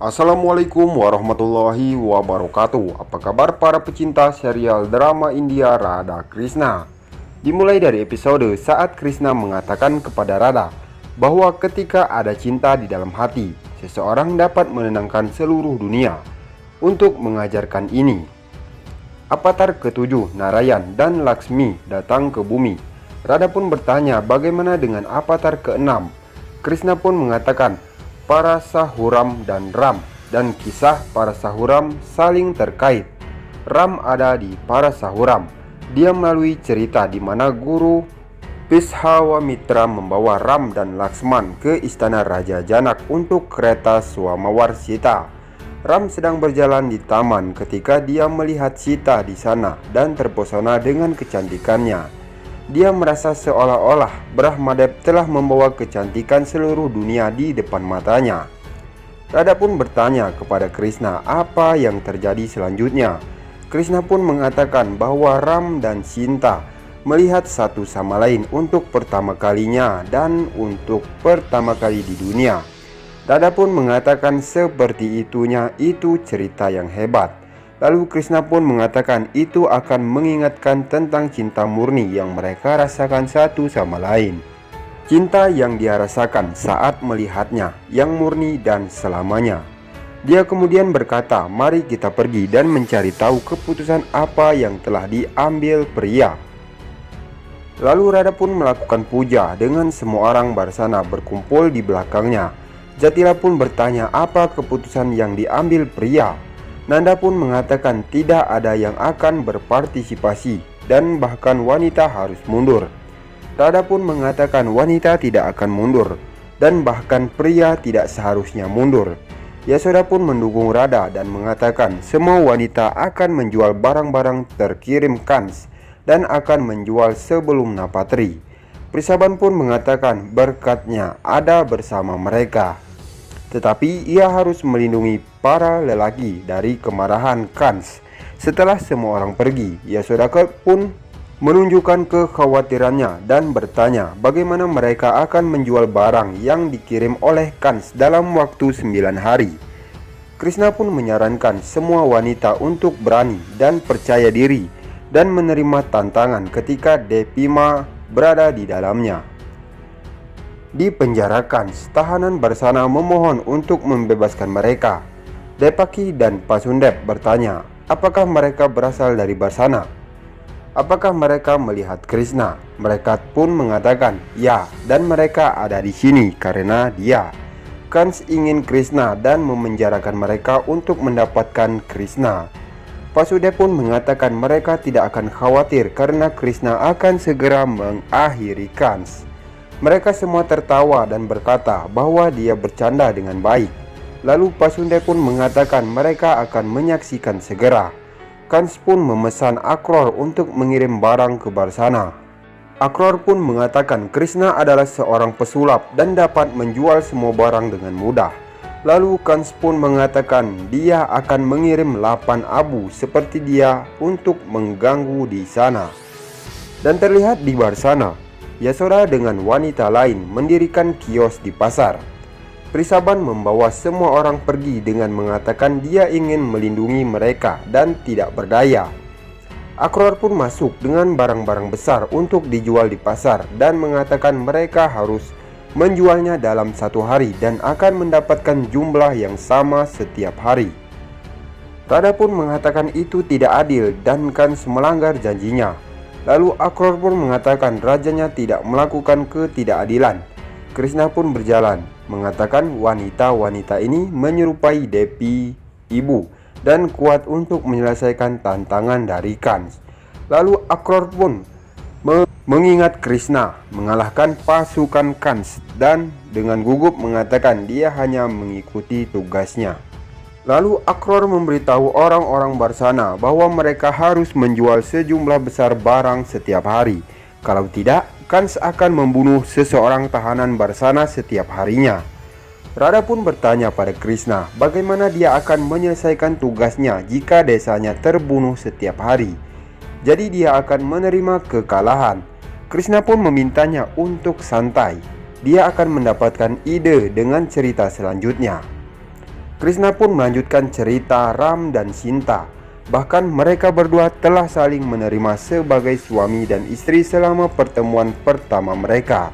Assalamualaikum warahmatullahi wabarakatuh. Apa kabar para pecinta serial drama India Radha Krishna? Dimulai dari episode saat Krishna mengatakan kepada Radha bahwa ketika ada cinta di dalam hati, seseorang dapat menenangkan seluruh dunia. Untuk mengajarkan ini, Avatar ketujuh Narayan dan Laksmi datang ke bumi. Radha pun bertanya bagaimana dengan Avatar keenam. Krishna pun mengatakan Parasahuram dan Ram, dan kisah Parasahuram saling terkait. Ram ada di Parasahuram. Dia melalui cerita di mana guru Piswamitra membawa Ram dan Laksman ke istana Raja Janak untuk kereta Swamawar Sita. Ram sedang berjalan di taman ketika dia melihat Sita di sana dan terpesona dengan kecantikannya. Dia merasa seolah-olah Brahmadev telah membawa kecantikan seluruh dunia di depan matanya. Radha pun bertanya kepada Krishna apa yang terjadi selanjutnya. Krishna pun mengatakan bahwa Ram dan Sinta melihat satu sama lain untuk pertama kalinya dan untuk pertama kali di dunia. Radha pun mengatakan seperti itunya itu cerita yang hebat. Lalu Krishna pun mengatakan itu akan mengingatkan tentang cinta murni yang mereka rasakan satu sama lain. Cinta yang dia rasakan saat melihatnya, yang murni dan selamanya. Dia kemudian berkata, mari kita pergi dan mencari tahu keputusan apa yang telah diambil pria. Lalu Radha pun melakukan puja dengan semua orang Barsana berkumpul di belakangnya. Jatila pun bertanya apa keputusan yang diambil pria. Nanda pun mengatakan tidak ada yang akan berpartisipasi dan bahkan wanita harus mundur. Radha pun mengatakan wanita tidak akan mundur dan bahkan pria tidak seharusnya mundur. Yasoda pun mendukung Radha dan mengatakan semua wanita akan menjual barang-barang terkirim Kans dan akan menjual sebelum Napatri. Prishaban pun mengatakan berkatnya ada bersama mereka. Tetapi ia harus melindungi para lelaki dari kemarahan Kans. Setelah semua orang pergi, Yasoda pun menunjukkan kekhawatirannya dan bertanya bagaimana mereka akan menjual barang yang dikirim oleh Kans dalam waktu 9 hari. Krishna pun menyarankan semua wanita untuk berani dan percaya diri dan menerima tantangan ketika Depima berada di dalamnya. Di penjara Kans, tahanan Barsana memohon untuk membebaskan mereka. Depaki dan Pasundep bertanya, apakah mereka berasal dari Barsana? Apakah mereka melihat Krishna? Mereka pun mengatakan, ya, dan mereka ada di sini karena dia. Kans ingin Krishna dan memenjarakan mereka untuk mendapatkan Krishna. Pasundep pun mengatakan mereka tidak akan khawatir karena Krishna akan segera mengakhiri Kans. Mereka semua tertawa dan berkata bahwa dia bercanda dengan baik. Lalu Pasundep pun mengatakan mereka akan menyaksikan segera. Kans pun memesan Akror untuk mengirim barang ke Barsana. Akror pun mengatakan Krishna adalah seorang pesulap dan dapat menjual semua barang dengan mudah. Lalu Kans pun mengatakan dia akan mengirim 8 abu seperti dia untuk mengganggu di sana. Dan terlihat di Barsana, Yasoda dengan wanita lain mendirikan kios di pasar. Prishaban membawa semua orang pergi dengan mengatakan dia ingin melindungi mereka dan tidak berdaya. Akror pun masuk dengan barang-barang besar untuk dijual di pasar dan mengatakan mereka harus menjualnya dalam 1 hari dan akan mendapatkan jumlah yang sama setiap hari. Radha pun mengatakan itu tidak adil dan Kans melanggar janjinya. Lalu Akror pun mengatakan rajanya tidak melakukan ketidakadilan. Krishna pun berjalan, mengatakan wanita-wanita ini menyerupai Devi ibu dan kuat untuk menyelesaikan tantangan dari Kans. Lalu Akror pun mengingat Krishna mengalahkan pasukan Kans dan dengan gugup mengatakan dia hanya mengikuti tugasnya. Lalu Akror memberitahu orang-orang Barsana bahwa mereka harus menjual sejumlah besar barang setiap hari. Kalau tidak, Kans akan membunuh seseorang tahanan Barsana setiap harinya. Radha pun bertanya pada Krishna bagaimana dia akan menyelesaikan tugasnya jika desanya terbunuh setiap hari. Jadi dia akan menerima kekalahan. Krishna pun memintanya untuk santai. Dia akan mendapatkan ide dengan cerita selanjutnya. Krishna pun melanjutkan cerita Ram dan Sinta. Bahkan mereka berdua telah saling menerima sebagai suami dan istri selama pertemuan pertama mereka.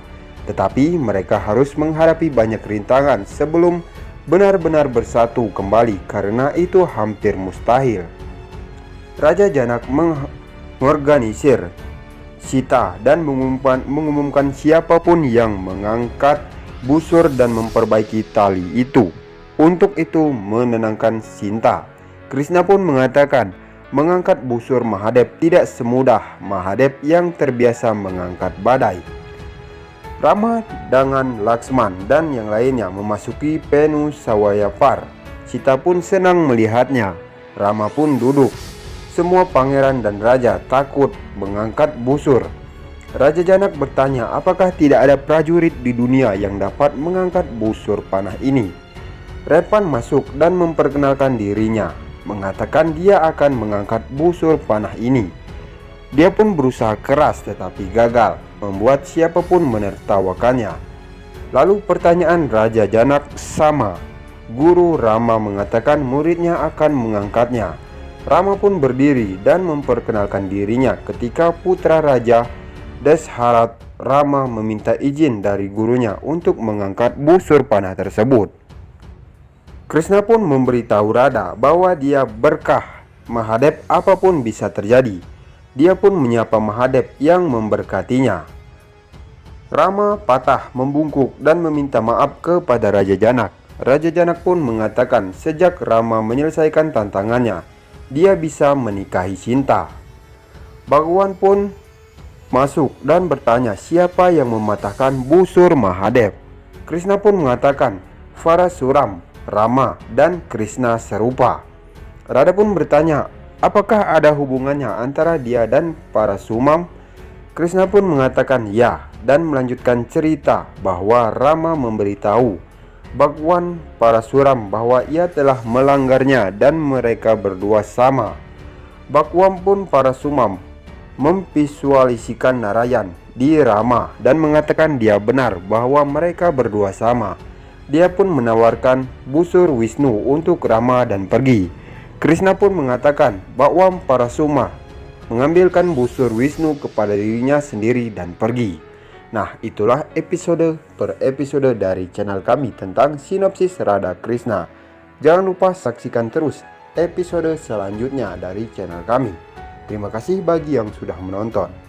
Tetapi mereka harus menghadapi banyak rintangan sebelum benar-benar bersatu kembali, karena itu hampir mustahil. Raja Janak mengorganisir Sita dan mengumumkan siapapun yang mengangkat busur dan memperbaiki tali itu. Untuk itu menenangkan Sinta, Krishna pun mengatakan mengangkat busur Mahadev tidak semudah Mahadev yang terbiasa mengangkat badai. Rama dengan Laksman dan yang lainnya memasuki Penu Sawayapar. Sita pun senang melihatnya. Rama pun duduk. Semua pangeran dan raja takut mengangkat busur. Raja Janak bertanya apakah tidak ada prajurit di dunia yang dapat mengangkat busur panah ini. Repan masuk dan memperkenalkan dirinya, mengatakan dia akan mengangkat busur panah ini. Dia pun berusaha keras tetapi gagal, membuat siapapun menertawakannya. Lalu pertanyaan Raja Janak sama. Guru Rama mengatakan muridnya akan mengangkatnya. Rama pun berdiri dan memperkenalkan dirinya ketika putra Raja Dasharat Rama meminta izin dari gurunya untuk mengangkat busur panah tersebut. Krishna pun memberitahu Radha bahwa dia berkah Mahadev, apapun bisa terjadi. Dia pun menyapa Mahadev yang memberkatinya. Rama patah membungkuk dan meminta maaf kepada Raja Janak. Raja Janak pun mengatakan sejak Rama menyelesaikan tantangannya, dia bisa menikahi Sinta. Bhagwan pun masuk dan bertanya siapa yang mematahkan busur Mahadev. Krishna pun mengatakan Parasuram, Rama dan Krishna serupa. Radha pun bertanya apakah ada hubungannya antara dia dan Parasumam. Krishna pun mengatakan ya dan melanjutkan cerita bahwa Rama memberitahu Bhagwan Parasuram bahwa ia telah melanggarnya dan mereka berdua sama. Bhagwan pun Parasumam memvisualisikan Narayan di Rama dan mengatakan dia benar bahwa mereka berdua sama. Dia pun menawarkan busur Wisnu untuk Rama dan pergi. Krishna pun mengatakan bahwa Parasuma mengambilkan busur Wisnu kepada dirinya sendiri dan pergi. Nah, itulah episode per episode dari channel kami tentang sinopsis Radha Krishna. Jangan lupa saksikan terus episode selanjutnya dari channel kami. Terima kasih bagi yang sudah menonton.